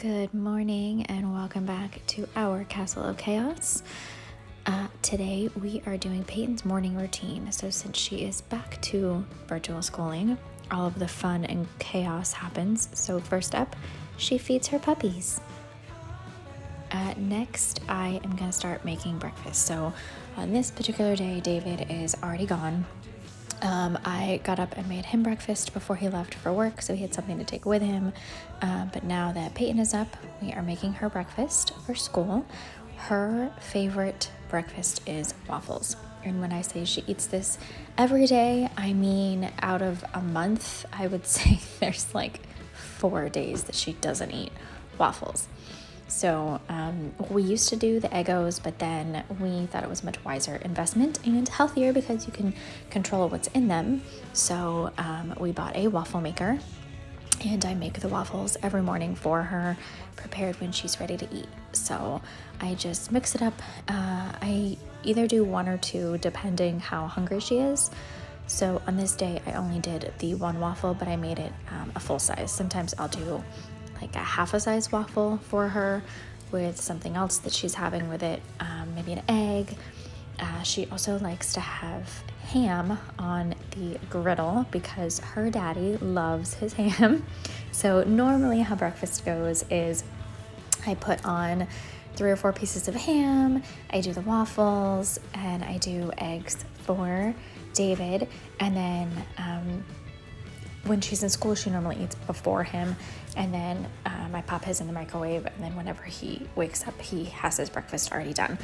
Good morning and welcome back to our Castle of Chaos. Today we are doing Peyton's morning routine. So since she is back to virtual schooling, all of the fun and chaos happens. So first up, she feeds her puppies. Next, I am going to start making breakfast. So on this particular day, David is already gone. I got up and made him breakfast before he left for work, so he had something to take with him. But now that Peyton is up, we are making her breakfast for school. Her favorite breakfast is waffles. And when I say she eats this every day, I mean out of a month, I would say there's like 4 days that she doesn't eat waffles. So we used to do the Eggos, but then we thought it was a much wiser investment and healthier because you can control what's in them. So we bought a waffle maker, and I make the waffles every morning for her, prepared when she's ready to eat. So I just mix it up. I either do 1 or 2 depending how hungry she is. So on this day, I only did the 1 waffle, but I made it a full size. Sometimes I'll do like a half a size waffle for her with something else that she's having with it, maybe an egg. She also likes to have ham on the griddle because her daddy loves his ham. So normally how breakfast goes is I put on 3 or 4 pieces of ham, I do the waffles, and I do eggs for David, and then when she's in school, she normally eats before him, and then I pop his in the microwave, and then whenever he wakes up, he has his breakfast already done.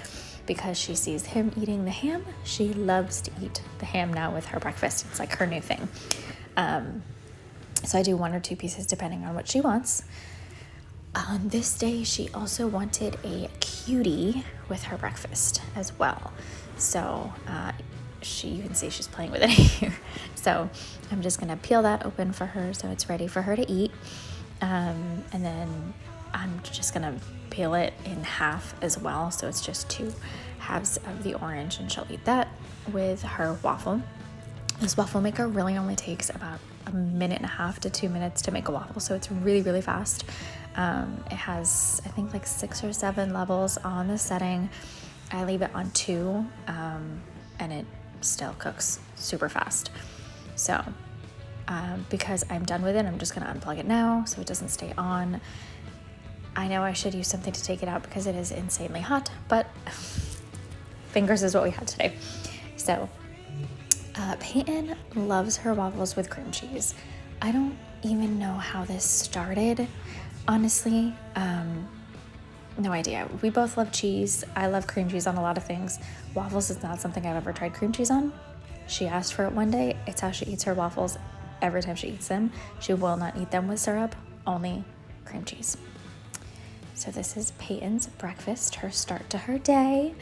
Because she sees him eating the ham, she loves to eat the ham now with her breakfast. It's like her new thing. So I do 1 or 2 pieces depending on what she wants. On this day, she also wanted a cutie with her breakfast as well. So you can see she's playing with it here. So I'm just gonna peel that open for her so it's ready for her to eat. And then I'm just gonna peel it in half as well. So it's just 2 halves of the orange, and she'll eat that with her waffle. This waffle maker really only takes about 1.5 to 2 minutes to make a waffle. So it's really, really fast. It has, I think, like 6 or 7 levels on the setting. I leave it on 2, and it still cooks super fast. So because I'm done with it, I'm just gonna unplug it now so it doesn't stay on. I know I should use something to take it out because it is insanely hot, but fingers is what we had today. So Peyton loves her waffles with cream cheese. I don't even know how this started, honestly. No idea. We both love cheese. I love cream cheese on a lot of things. Waffles is not something I've ever tried cream cheese on. She asked for it one day. It's how she eats her waffles every time she eats them. She will not eat them with syrup, only cream cheese. So this is Peyton's breakfast, her start to her day.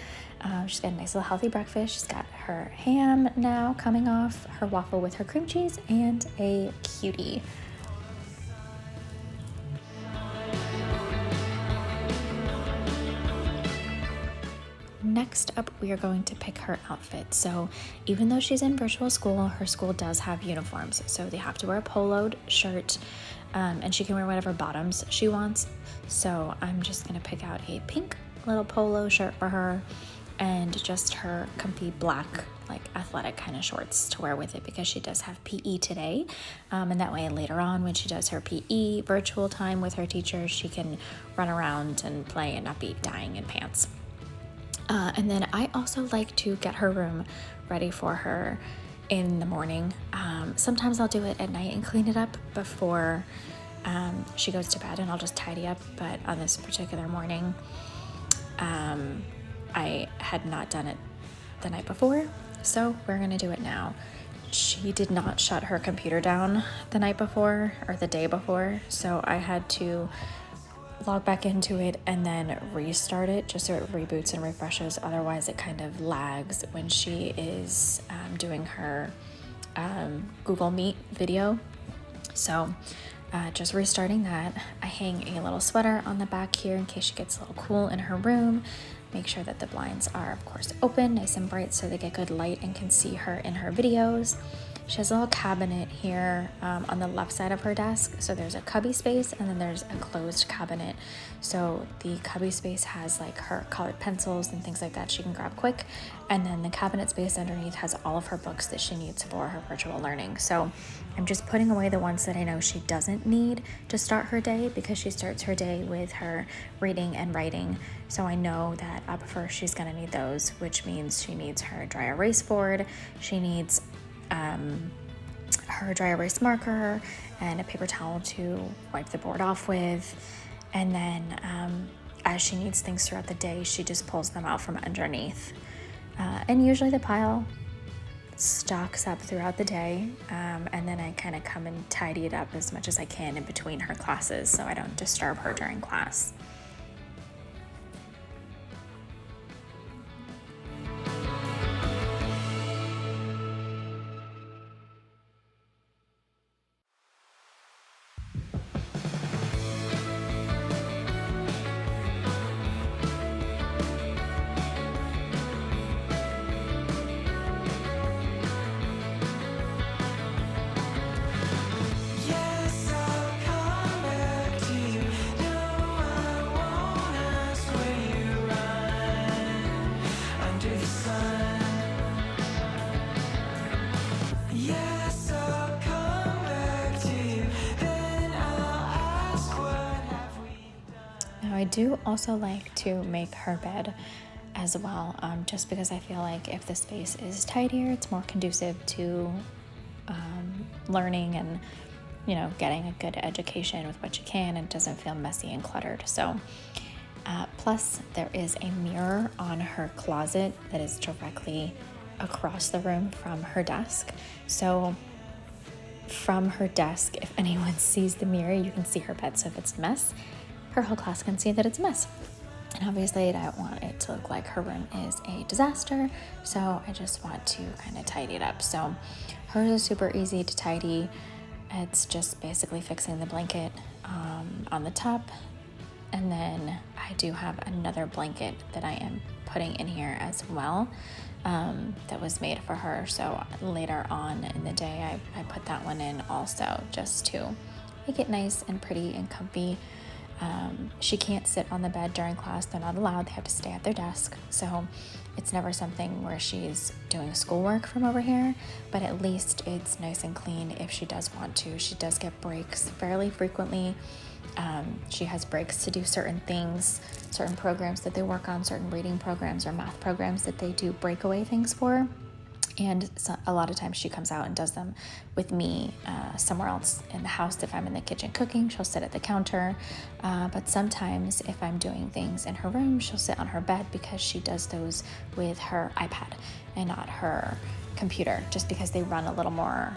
She's got a nice little healthy breakfast. She's got her ham now coming off, her waffle with her cream cheese, and a cutie. Next up, we are going to pick her outfit. So even though she's in virtual school, her school does have uniforms. So they have to wear a poloed shirt, and she can wear whatever bottoms she wants. So I'm just gonna pick out a pink little polo shirt for her and just her comfy black, like athletic kind of shorts to wear with it because she does have PE today. And that way later on when she does her PE virtual time with her teacher, she can run around and play and not be dying in pants. And then I also like to get her room ready for her in the morning. Sometimes I'll do it at night and clean it up before she goes to bed, and I'll just tidy up. But on this particular morning, I had not done it the night before, so we're gonna do it now. She did not shut her computer down the night before or the day before, so I had to log back into it and then restart it just so it reboots and refreshes. Otherwise it kind of lags when she is doing her Google Meet video. So just restarting that. I hang a little sweater on the back here in case she gets a little cool in her room. Make sure that the blinds are of course open, nice and bright, so they get good light and can see her in her videos. She has a little cabinet here on the left side of her desk. So there's a cubby space and then there's a closed cabinet. So the cubby space has like her colored pencils and things like that she can grab quick. And then the cabinet space underneath has all of her books that she needs for her virtual learning. So I'm just putting away the ones that I know she doesn't need to start her day, because she starts her day with her reading and writing. So I know that up first she's gonna need those, which means she needs her dry erase board, she needs her dry erase marker and a paper towel to wipe the board off with. And then as she needs things throughout the day, she just pulls them out from underneath. And usually the pile stocks up throughout the day, and then I kind of come and tidy it up as much as I can in between her classes so I don't disturb her during class. I do also like to make her bed as well, just because I feel like if the space is tidier, it's more conducive to learning and, you know, getting a good education with what you can, and it doesn't feel messy and cluttered. So plus there is a mirror on her closet that is directly across the room from her desk. So from her desk, if anyone sees the mirror, you can see her bed. So if it's a mess, her whole class can see that it's a mess. And obviously I don't want it to look like her room is a disaster, so I just want to kind of tidy it up. So hers is super easy to tidy. It's just basically fixing the blanket on the top, and then I do have another blanket that I am putting in here as well, that was made for her. So later on in the day I put that one in also, just to make it nice and pretty and comfy. She can't sit on the bed during class. They're not allowed. They have to stay at their desk. So it's never something where she's doing schoolwork from over here, but at least it's nice and clean if she does want to. She does get breaks fairly frequently. She has breaks to do certain things, certain programs that they work on, certain reading programs or math programs that they do breakaway things for. And so a lot of times she comes out and does them with me somewhere else in the house. If I'm in the kitchen cooking, she'll sit at the counter. But sometimes if I'm doing things in her room, she'll sit on her bed, because she does those with her iPad and not her computer, just because they run a little more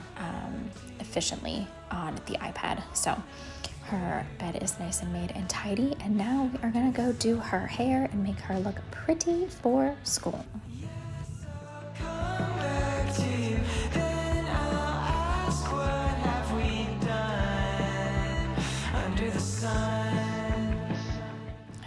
efficiently on the iPad. So her bed is nice and made and tidy. And now we are gonna go do her hair and make her look pretty for school.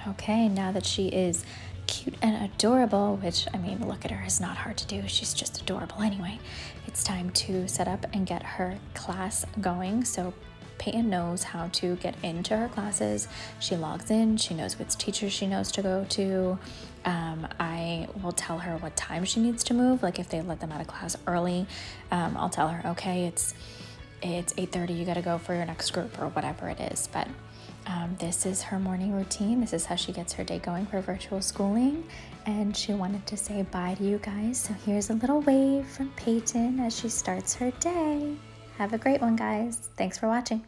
Okay, now that she is cute and adorable, which, I mean, look at her, is not hard to do. She's just adorable anyway. It's time to set up and get her class going. So Peyton knows how to get into her classes. She logs in, she knows which teachers she knows to go to. I will tell her what time she needs to move. Like if they let them out of class early, I'll tell her, okay, it's 8:30, you gotta go for your next group or whatever it is. But this is her morning routine. This is how she gets her day going for virtual schooling. And she wanted to say bye to you guys. So here's a little wave from Peyton as she starts her day. Have a great one, guys. Thanks for watching.